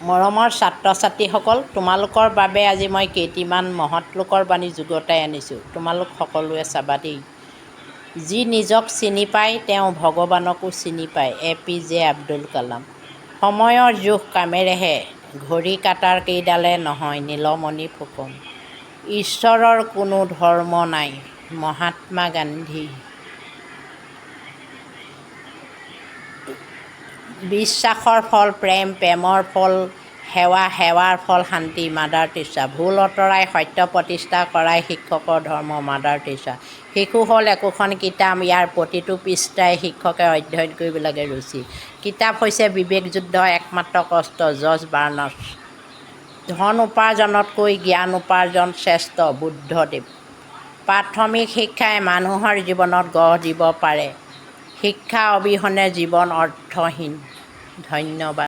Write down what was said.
মৰমৰ ছাত্ৰ ছাত্ৰীসকল, তোমালোকৰ বাবে আজি মই কেইটিমান মহৎ লোকৰ বাণী যুগুতাই আনিছোঁ। তোমালোক সকলোৱে চাবা দেই। যি নিজক চিনি পায় তেওঁ ভগৱানকো চিনি পায়। APJ আব্দুল কালাম। সময়ৰ জোখ কামেৰেহে, ঘড়ী কাঁটাৰ কেইডালে নহয় নীলমণি ফুকন। ঈশ্বৰৰ কোনো ধৰ্ম নাই। মহাত্মা গান্ধী। বিশ্বাসৰ ফল প্ৰেম, প্ৰেমৰ ফল সেৱা, সেৱাৰ ফল শান্তি। Mother Teresa. ভুল আঁতৰাই সত্য প্ৰতিষ্ঠা কৰাই শিক্ষকৰ ধৰ্ম। Mother Teresa. শিশু হ'ল একোখন কিতাপ, ইয়াৰ প্ৰতিটো পৃষ্ঠাই শিক্ষকে অধ্যয়ন কৰিব লাগে ৰুচি। কিতাপ হৈছে বিবেক যুদ্ধৰ একমাত্ৰ অস্ত্ৰ। George Barnes. ধন উপাৰ্জনতকৈ জ্ঞান উপাৰ্জন শ্ৰেষ্ঠ। বুদ্ধদেৱ। প্ৰাথমিক শিক্ষাই মানুহৰ জীৱনত গঢ় দিব পাৰে। শিক্ষা অবিহনে জীৱন অৰ্থহীন। ধন্যবাদ।